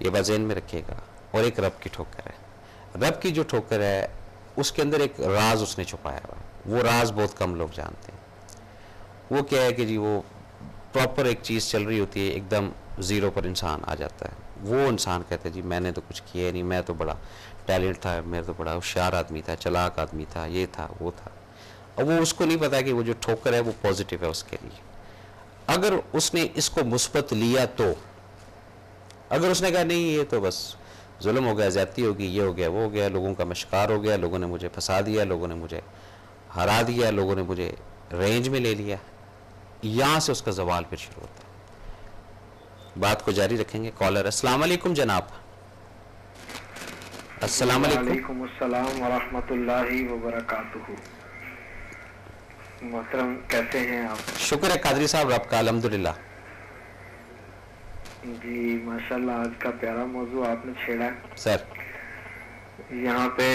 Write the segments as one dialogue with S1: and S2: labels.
S1: ये बात ज़हन में रखिएगा। और एक रब की ठोकर है। रब की जो ठोकर है उसके अंदर एक राज उसने छुपाया हुआ, वो राज बहुत कम लोग जानते हैं। वो क्या है कि जी वो प्रॉपर एक चीज़ चल रही होती है, एकदम ज़ीरो पर इंसान आ जाता है। वो इंसान कहता है जी मैंने तो कुछ किया नहीं, मैं तो बड़ा टैलेंट था, मैं तो बड़ा होशियार आदमी था, चालाक आदमी था, ये था वो था। अब वो उसको नहीं पता कि वो जो ठोकर है वो पॉजिटिव है उसके लिए। अगर उसने इसको मुस्बत लिया तो, अगर उसने कहा नहीं ये तो बस जुल्म हो गया, ज़्यादती होगी, ये हो गया वो हो गया, लोगों का मैं शिकार हो गया, लोगों ने मुझे फंसा दिया, लोगों ने मुझे हरा दिया, लोगों ने मुझे रेंज में ले लिया, यहाँ से उसका जवाल फिर शुरू होता है। बात को जारी रखेंगे। कॉलर अस्सलाम वालेकुम जनाब। अस्सलाम वालेकुम।
S2: अस्सलाम व रहमतुल्लाहि व बरकातुहू। मोहतरम कैसे हैं आप?
S1: शुक्र है कादरी साहब आपका, अल्हम्दुलिल्लाह।
S2: जी माशाल्लाह, आज का प्यारा मौजू आपने छेड़ा है
S1: सर।
S2: यहाँ पे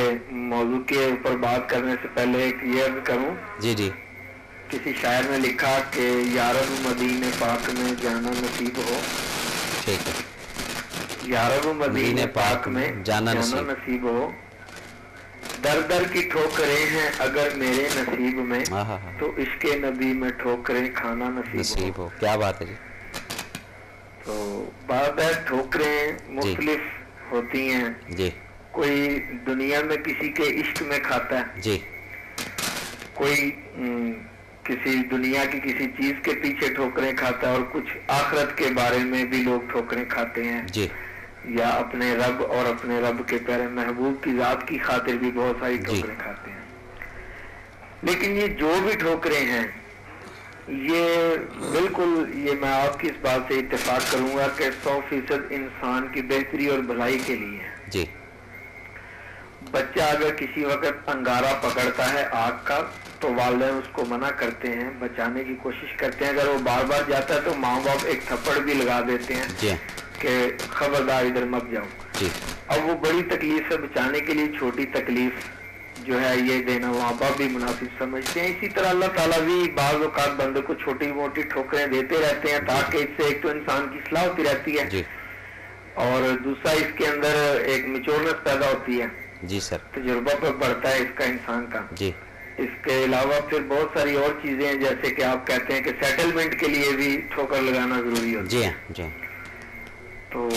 S2: मौजू के ऊपर बात करने से पहले एक ये अर्ज करूँ।
S1: जी जी।
S2: किसी शायर ने लिखा कि यारब मदीने पाक में जाना नसीब हो।
S1: ठीक है।
S2: यारब मदीने पाक में
S1: जाना
S2: नसीब हो। दर दर की ठोकरें हैं अगर मेरे नसीब में, तो इसके नबी में ठोकरें खाना नसीब हो।
S1: क्या बात है जी।
S2: तो बात है ठोकरें मुख्तलिफ होती हैं
S1: जी।
S2: कोई दुनिया में किसी के इश्क में खाता है
S1: जी,
S2: कोई किसी दुनिया की किसी चीज के पीछे ठोकरें खाता है, और कुछ आखिरत के बारे में भी लोग ठोकरें खाते हैं
S1: जी,
S2: या अपने रब और अपने रब के प्यारे महबूब की जात की खातिर भी बहुत सारी ठोकरें खाते हैं। लेकिन ये जो भी ठोकरें हैं, ये बिल्कुल, ये मैं आपकी इस बात से इत्तेफाक करूंगा कि 100% इंसान की बेहतरी और भलाई के लिए है।
S1: जी।
S2: बच्चा अगर किसी वक्त अंगारा पकड़ता है आग का, तो वालिदैन उसको मना करते हैं, बचाने की कोशिश करते हैं। अगर वो बार बार जाता है तो माँ बाप एक थप्पड़ भी लगा देते हैं कि खबरदार इधर मत जाओ।
S1: जी।
S2: अब वो बड़ी तकलीफ से बचाने के लिए छोटी तकलीफ जो है ये देना माँ बाप भी मुनासिब समझते हैं। इसी तरह अल्लाह ताला भी बाज़ औक़ात बंदे को छोटी मोटी ठोकरें देते रहते हैं, ताकि इससे एक तो इंसान की इस्लाह होती रहती है
S1: जी।
S2: और दूसरा इसके अंदर एक मिचोड़नस पैदा होती है।
S1: जी सर।
S2: तजुर्बा पर बढ़ता है इसका इंसान का।
S1: जी।
S2: इसके अलावा फिर बहुत सारी और चीजें हैं, जैसे कि आप कहते हैं कि सेटलमेंट के लिए भी ठोकर लगाना जरूरी होती है।
S1: जी।
S2: तो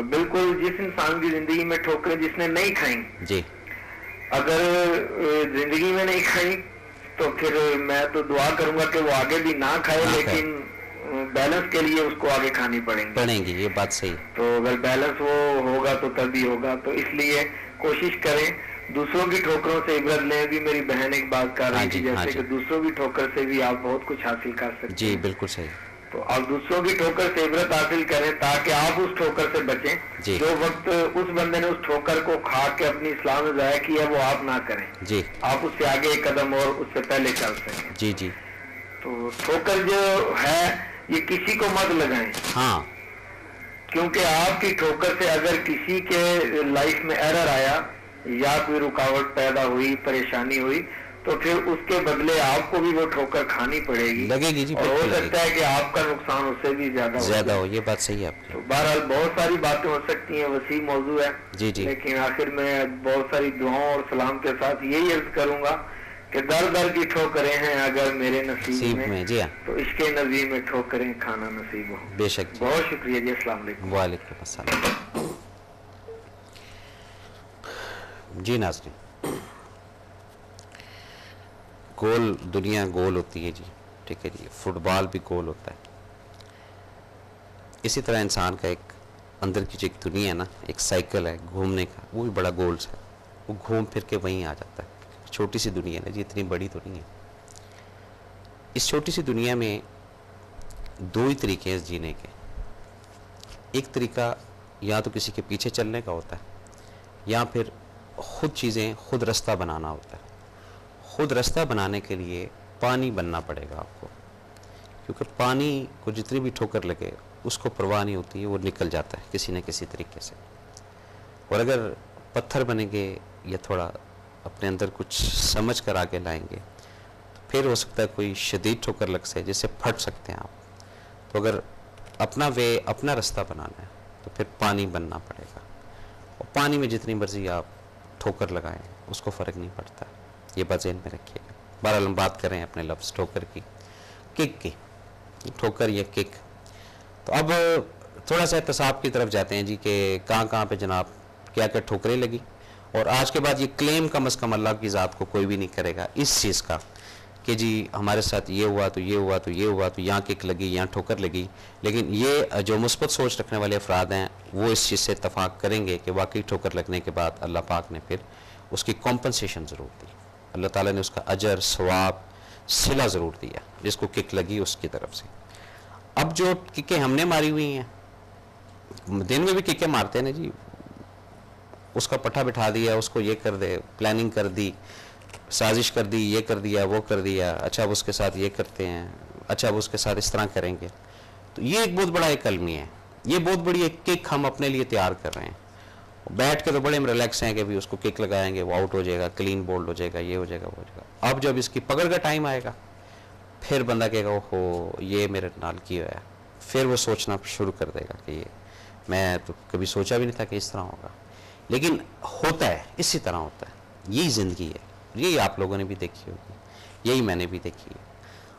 S2: बिल्कुल, जिस इंसान की जिंदगी में ठोकरें जिसने नहीं खाई
S1: जी,
S2: अगर जिंदगी में नहीं खाई तो फिर मैं तो दुआ करूंगा कि वो आगे भी ना खाए, लेकिन बैलेंस के लिए उसको आगे खानी पड़ेंगी।
S1: ये बात सही।
S2: तो अगर बैलेंस वो होगा तो तभी होगा। तो इसलिए कोशिश करें दूसरों की ठोकरों से इबरत लें। भी मेरी बहन एक बात कर रही थी, जैसे कि दूसरों की ठोकर से भी आप बहुत कुछ हासिल कर सकते हैं।
S1: जी बिल्कुल सही।
S2: तो आप दूसरों की ठोकर से इबरत हासिल करें ताकि आप उस ठोकर से बचें। जो वक्त उस बंदे ने उस ठोकर को खा के अपनी इस्लाम में जाया किया, वो आप ना करें।
S1: जी।
S2: आप उससे आगे एक कदम और उससे पहले चल सकें।
S1: जी जी।
S2: तो ठोकर जो है ये किसी को मत लगाएं।
S1: हाँ।
S2: क्योंकि आपकी ठोकर से अगर किसी के लाइफ में एरर आया या कोई रुकावट पैदा हुई, परेशानी हुई, तो फिर उसके बदले आपको भी वो ठोकर खानी पड़ेगी,
S1: लगेगी जी।
S2: और हो सकता है कि आपका नुकसान उससे भी ज्यादा हो।
S1: ये बात सही है आपकी।
S2: तो बहरहाल बहुत सारी बातें हो सकती हैं, वसी मौजू है।
S1: जी जी।
S2: लेकिन आखिर में बहुत सारी दुआओं और सलाम के साथ यही अर्ज करूंगा कि दर दर की ठोकरें हैं अगर मेरे नसीब में, जी हाँ, तो इसके नबी में ठोकरें खाना नसीब हो।
S1: बेशक।
S2: बहुत शुक्रिया जी। अस्सलाम वालेकुम।
S1: वालेकुम अस्सलाम। जी नाज़रीन, गोल दुनिया गोल होती है जी, ठीक है जी। फुटबॉल भी गोल होता है। इसी तरह इंसान का एक अंदर की जो एक दुनिया है ना, एक साइकिल है घूमने का, वो भी बड़ा गोल सा है। वो घूम फिर के वहीं आ जाता है। छोटी सी दुनिया है जी, इतनी बड़ी तो नहीं है। इस छोटी सी दुनिया में दो ही तरीके हैं जीने के। एक तरीका या तो किसी के पीछे चलने का होता है, या फिर खुद चीज़ें खुद रास्ता बनाना होता है। खुद रास्ता बनाने के लिए पानी बनना पड़ेगा आपको, क्योंकि पानी को जितनी भी ठोकर लगे उसको परवाह नहीं होती है, वो निकल जाता है किसी न किसी तरीके से। और अगर पत्थर बनेंगे या थोड़ा अपने अंदर कुछ समझ कर आगे लाएंगे, तो फिर हो सकता है कोई शदीद ठोकर लग से जिससे फट सकते हैं आप। तो अगर अपना वे अपना रास्ता बनाना है तो फिर पानी बनना पड़ेगा। और पानी में जितनी मर्जी आप ठोकर लगाएं उसको फ़र्क नहीं पड़ता, ये बात ज़हन में रखिएगा। बहरहाल हम बात करें अपने लफ्ज़ ठोकर की, किक की, ठोकर या किक। तो अब थोड़ा सा एहतसाब की तरफ जाते हैं जी कि कहाँ पे जनाब क्या क्या ठोकरें लगी। और आज के बाद ये क्लेम कम अज़ कम अल्लाह की ज़ात को कोई भी नहीं करेगा इस चीज़ का कि जी हमारे साथ ये हुआ तो ये हुआ तो ये हुआ तो यहाँ किक लगी, यहाँ ठोकर लगी। लेकिन ये जो मुस्बत सोच रखने वाले अफराद हैं वो इस चीज़ से इत्तफाक करेंगे कि वाकई ठोकर लगने के बाद अल्लाह पाक ने फिर उसकी कॉम्पनसेशन ज़रूर दी, अल्लाह ताला ने उसका अजर सवाब सिला ज़रूर दिया जिसको किक लगी उसकी तरफ से। अब जो किकें हमने मारी हुई हैं, दिन में भी किकें मारते हैं ना जी, उसका पट्टा बिठा दिया, उसको ये कर दे, प्लानिंग कर दी, साजिश कर दी, ये कर दिया, वो कर दिया, अच्छा अब उसके साथ ये करते हैं, अच्छा अब उसके साथ इस तरह करेंगे। तो ये एक बहुत बड़ा एक अलमी है, ये बहुत बड़ी एक किक हम अपने लिए तैयार कर रहे हैं। बैठ के तो बड़े हम रिलैक्स हैं कि भी उसको किक लगाएंगे, वो आउट हो जाएगा, क्लीन बोल्ड हो जाएगा, ये हो जाएगा, वो हो जाएगा। अब जब इसकी पकड़ का टाइम आएगा फिर बंदा कहेगा ओहो ये मेरे नाल की है, फिर वो सोचना शुरू कर देगा कि ये मैं तो कभी सोचा भी नहीं था कि इस तरह होगा। लेकिन होता है, इसी तरह होता है, यही ज़िंदगी है, यही आप लोगों ने भी देखी होगी, यही मैंने भी देखी है।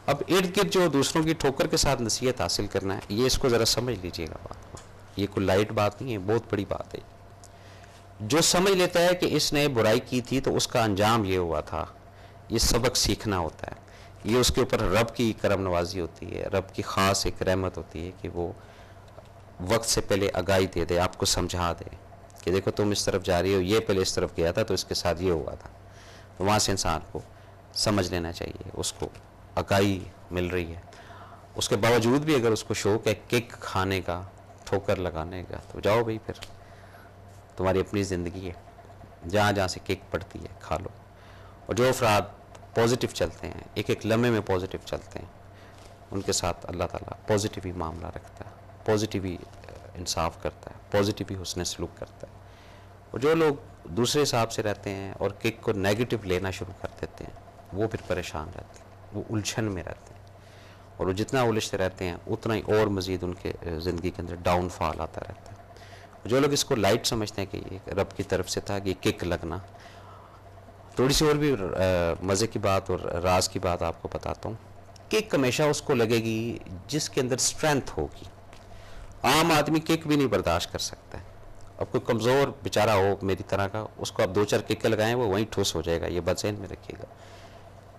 S1: अब इर्द गिर्द जो दूसरों की ठोकर के साथ नसीहत हासिल करना है, ये इसको ज़रा समझ लीजिएगा बात को, ये कोई लाइट बात नहीं है, बहुत बड़ी बात है। जो समझ लेता है कि इसने बुराई की थी तो उसका अंजाम ये हुआ था, ये सबक सीखना होता है, ये उसके ऊपर रब की करम नवाजी होती है, रब की ख़ास एक रहमत होती है कि वो वक्त से पहले आगाही दे दे, आपको समझा दे कि देखो तुम इस तरफ जा रही हो, ये पहले इस तरफ गया था तो इसके साथ ये हुआ था। तो वहाँ से इंसान को समझ लेना चाहिए, उसको आगाही मिल रही है। उसके बावजूद भी अगर उसको शौक़ है किक खाने का, ठोकर लगाने का, तो जाओ भाई, फिर तुम्हारी अपनी ज़िंदगी है, जहाँ जहाँ से किक पड़ती है खा लो। और जो अफराद पॉजिटिव चलते हैं, एक एक लम्हे में पॉजिटिव चलते हैं, उनके साथ अल्लाह ताला पॉजिटिव ही मामला रखता है, पॉजिटिव ही इंसाफ करता है, पॉजिटिव ही हुस्न सलूक करता है। और जो लोग दूसरे हिसाब से रहते हैं और किक को नेगेटिव लेना शुरू कर देते हैं, वो फिर परेशान रहते हैं, वो उलझन में रहते हैं। और वो जितना उलझते रहते हैं उतना ही और मज़ीद उनके ज़िंदगी के अंदर डाउनफॉल आता रहता है। जो लोग इसको लाइट समझते हैं कि ये रब की तरफ से था कि किक लगना, थोड़ी सी और भी मज़े की बात और राज की बात आपको बताता हूँ। किक हमेशा उसको लगेगी जिसके अंदर स्ट्रेंथ होगी। आम आदमी किक भी नहीं बर्दाश्त कर सकता है। अब कोई कमज़ोर बेचारा हो मेरी तरह का, उसको आप 2-4 किक लगाएं वो वहीं ठुस हो जाएगा, ये बात ज़हन में रखिएगा।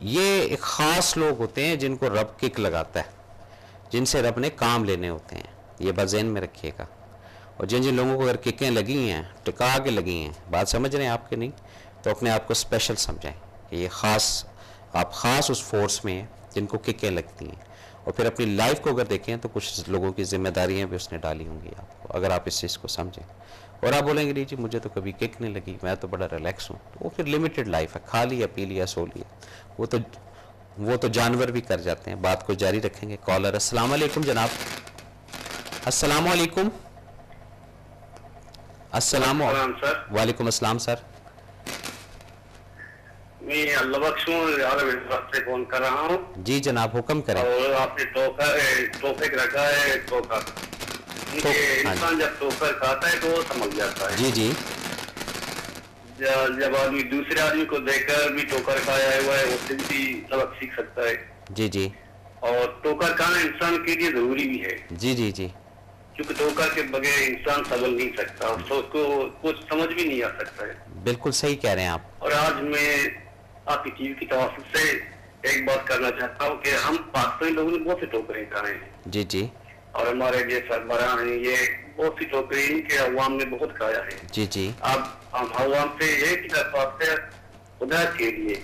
S1: ये एक ख़ास लोग होते हैं जिनको रब किक लगाता है, जिनसे रब ने काम लेने होते हैं, ये बात ज़हन में रखिएगा। और जिन जिन लोगों को अगर किकें लगी हैं, टिका के लगी हैं, बात समझ रहे हैं आपके नहीं, तो अपने आप को स्पेशल समझें कि ये ख़ास, आप ख़ास उस फोर्स में हैं जिनको किकें लगती हैं। और फिर अपनी लाइफ को अगर देखें तो कुछ लोगों की जिम्मेदारियां भी उसने डाली होंगी आपको, अगर आप इस चीज़ को समझें। और आप बोलेंगे नहीं जी मुझे तो कभी किक नहीं लगी, मैं तो बड़ा रिलैक्स हूँ, तो वो फिर लिमिटेड लाइफ है, खा लिया पी लिया सो लिया, वो तो जानवर भी कर जाते हैं। बात को जारी रखेंगे। कॉलर अस्सलाम वालेकुम जनाब। अस्सलाम वालेकुम। अस्सलाम वालेकुम अस्सलाम सर।
S3: मैं अल्लाह बख्शूं से फोन कर रहा हूँ।
S1: जी जनाब हुक्म करें।
S3: और आपने तोहफे रखा है ठोकर, इंसान जब ठोकर खाता है तो वो समझ जाता है।
S1: जी जी।
S3: जब आदमी दूसरे आदमी को देखकर भी ठोकर खाया हुआ है उससे भी सबक सीख सकता है।
S1: जी जी।
S3: और ठोकर खाना इंसान के लिए जरूरी भी है।
S1: जी जी जी।
S3: क्योंकि ठोकर के बगैर इंसान संभल नहीं सकता, तो उसको कुछ समझ भी नहीं आ सकता है।
S1: बिल्कुल सही कह रहे हैं आप।
S3: और आज मैं आपकी टीवी की तवासुल से एक बात करना चाहता हूँ कि हम पाकिस्तानी लोगों ने बहुत से ठोकरें खाए हैं।
S1: जी जी।
S3: और हमारे जो सरबराह हैं ये बहुत सी ठोकरें इनके अवाम ने बहुत खाया है।
S1: जी जी।
S3: अब हम अवाम से एक ही दरख्वास्त है, खुदा के लिए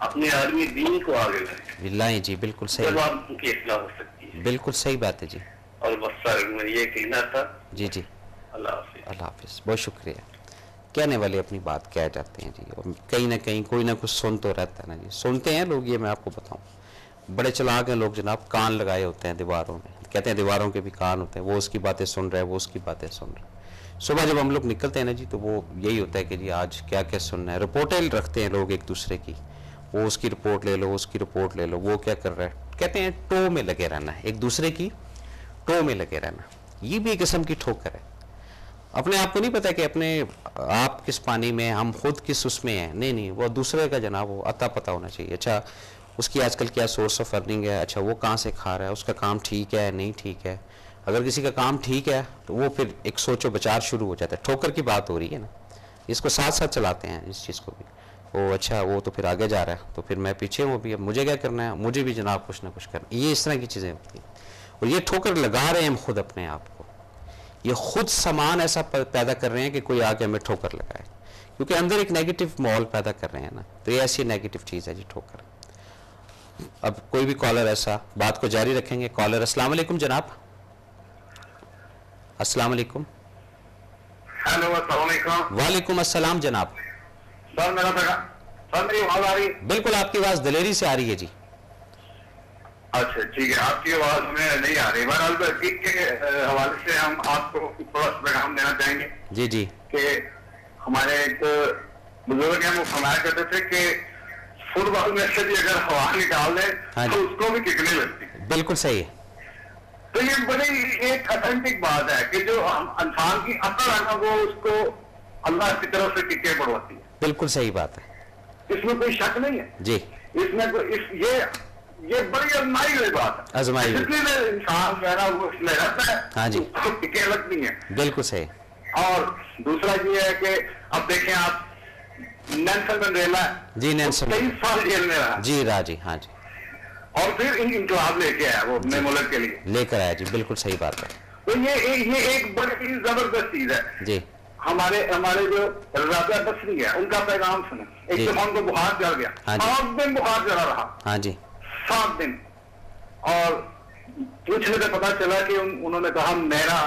S3: अपने आदमी दीन को आगे लाएं।
S1: लाएं जी, बिल्कुल सही।
S3: जब आप उनकी इस्लाह हो सकती है।
S1: बिल्कुल सही बात है जी।
S3: और बस सर मैं ये कहना था।
S1: जी जी।
S3: अल्लाह हाफिज।
S1: अल्लाह हाफिज। बहुत शुक्रिया। कहने वाले अपनी बात कह जाते हैं जी, और कहीं ना कहीं कोई ना कुछ सुन तो रहता है ना जी। सुनते हैं लोग, ये मैं आपको बताऊं, बड़े चलाक हैं लोग जनाब, कान लगाए होते हैं दीवारों में, कहते हैं दीवारों के भी कान होते हैं, वो उसकी बातें सुन रहे हैं, वो उसकी बातें सुन रहे हैं। सुबह जब हम लोग निकलते हैं ना जी, तो वो यही होता है कि जी आज क्या क्या सुनना है। रिपोर्टें रखते हैं लोग एक दूसरे की, वो उसकी रिपोर्ट ले लो, उसकी रिपोर्ट ले लो, वो क्या कर रहा है, कहते हैं टो में लगे रहना है, एक दूसरे की टो में लगे रहना। ये भी एक किस्म की ठोकर है। अपने आप को नहीं पता कि अपने आप किस पानी में, हम खुद किस उसमें हैं। नहीं नहीं, वो दूसरे का जनाब वो अता पता होना चाहिए। अच्छा उसकी आजकल क्या सोर्स ऑफ अर्निंग है, अच्छा वो कहाँ से खा रहा है, उसका काम ठीक है नहीं ठीक है। अगर किसी का काम ठीक है तो वो फिर एक सोचो विचार शुरू हो जाता है। ठोकर की बात हो रही है ना, इसको साथ साथ चलाते हैं इस चीज़ को भी। वो अच्छा वो तो फिर आगे जा रहा है तो फिर मैं पीछे हूँ, अभी अब मुझे क्या करना है, मुझे भी जनाब कुछ ना कुछ करना। ये इस तरह की चीज़ें होती हैं और ये ठोकर लगा रहे हैं हम खुद अपने आप को। ये खुद सामान ऐसा पैदा कर रहे हैं कि कोई आके हमें ठोकर लगाए, क्योंकि अंदर एक नेगेटिव माहौल पैदा कर रहे हैं ना। तो ये ऐसी नेगेटिव चीज़ है जी ठोकर। अब कोई भी कॉलर ऐसा, बात को जारी रखेंगे। कॉलर अस्सलाम वालेकुम जनाब। अस्सलाम वालेकुम।
S3: हेलो अस्सलाम वालेकुम।
S1: वालेकुम अस्सलाम जनाब।
S3: सर मेरा सर मेरी आवाज आ रही है?
S1: बिल्कुल आपकी आवाज़ दलेरी से आ रही है जी।
S3: अच्छा ठीक है, आपकी आवाज में नहीं आ रही। बहरहाल हकीक के हवाले से हम आपको थोड़ा सा पैगाम देना चाहेंगे
S1: जी जी।
S3: कि हमारे एक बुजुर्ग हैं, वो फरमाया करते थे कि फुटबॉल में से भी अगर हवा निकाल दे
S1: हाँ
S3: तो
S1: जी।
S3: उसको भी किकने लगती है।
S1: बिल्कुल सही है।
S3: तो ये बड़ी एक अथेंटिक बात है कि जो इंसान की अकल है ना, वो उसको अल्लाह की तरफ से किके पड़वाती है।
S1: बिल्कुल सही बात है
S3: इसमें कोई शक नहीं है
S1: जी।
S3: इसमें ये बड़ी आजमाई हुई बात है।
S1: आजमाई हुई।
S3: जितनी देर इंसान जो है ना वो इसमें रहता है,
S1: हाँ जी।
S3: उसको टिके लगती है।
S1: बिल्कुल सही।
S3: और दूसरा ये है कि अब देखें आप, नेल्सन मंडेला
S1: जी, नेल्सन
S3: 23 साल जेल में रहा
S1: जी जी। हाँ जी।
S3: और फिर इंकलाब लेके आया वो अपने मुल्क के लिए,
S1: लेकर आया जी। बिल्कुल सही बात है।
S3: तो ये एक बड़ी जबरदस्त चीज है
S1: जी
S3: हमारे जो राजा बसरी है उनका पैगाम सुने।
S1: जी।
S3: एक दफा उनको बुखार चढ़ गया,
S1: हाँ जी।
S3: 7 दिन बुखार चढ़ा रहा,
S1: हाँ जी।
S3: 7 दिन। और पूछने से पता चला कि उन्होंने कहा मेरा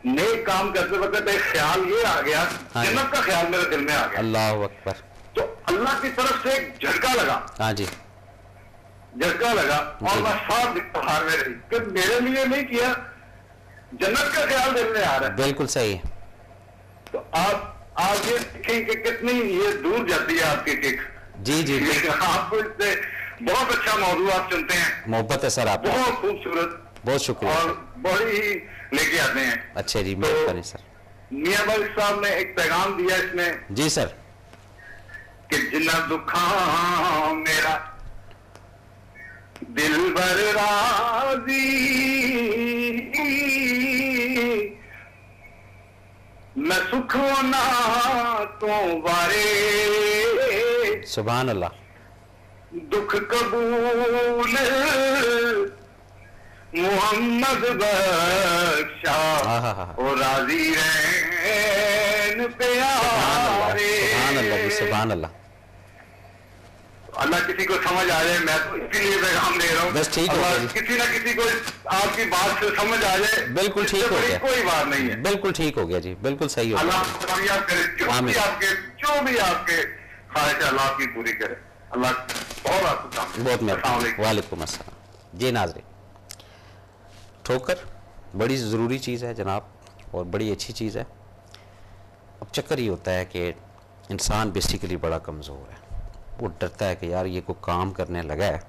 S3: नेक काम करते वक्त एक ख्याल ये आ गया,
S1: हाँ जी।
S3: जन्नत का ख्याल मेरे दिल में आ गया।
S1: अल्लाह अकबर।
S3: तो अल्लाह की तरफ से एक झटका लगा,
S1: हाँ जी।
S3: झटका लगा और
S1: जी।
S3: मैं 7 दिन बुखार में रही कि मेरे लिए नहीं किया, जन्नत का ख्याल दिल में आ रहा है।
S1: बिल्कुल सही है।
S3: तो आप ये देखें कि कितनी ये दूर जाती है आपकी किक।
S1: जी जी।
S3: आपको इससे बहुत अच्छा मौजूद आप चुनते हैं,
S1: मोहब्बत है सर आप।
S3: बहुत खूबसूरत,
S1: बहुत शुक्रिया
S3: और
S1: सर।
S3: बड़ी ही लेके आते हैं।
S1: अच्छे जी,
S3: तो
S1: मेहरबानी सर।
S3: मियां भाई साहब ने एक पैगाम दिया इसमें
S1: जी सर।
S3: कि जिन्ना दुखा मेरा दिल भर राजी, मैं सुख ना तो बारे,
S1: सुभान अल्लाह।
S3: दुख कबूल मोहम्मद बख्शा और राजी रहन प्यारे।
S1: सुभान अल्लाह जी, सुभान अल्लाह।
S3: अल्लाह किसी को समझ आ जाए, मैं तो इसीलिए पैगाम दे रहा हूँ।
S1: बस ठीक हो गया जी।
S3: किसी ना किसी को आपकी बात से समझ आ जाए,
S1: बिल्कुल ठीक हो गया।
S3: कोई बात नहीं है।
S1: बिल्कुल ठीक हो गया जी, बिल्कुल सही हो
S3: अल्लाह
S1: गया।
S3: आपको कामयाब करे, जो भी आपके ख्वाहिश है अल्लाह आपकी पूरी करे। अल्लाह बहुत आपको काम।
S1: बहुत मेहरबानी। वालेकुम अस्सलाम। जी नाज़रीन, ठोकर बड़ी ज़रूरी चीज़ है जनाब और बड़ी अच्छी चीज़ है। अब चक्कर ये होता है कि इंसान बेसिकली बड़ा कमज़ोर है, वो डरता है कि यार ये कोई काम करने लगा है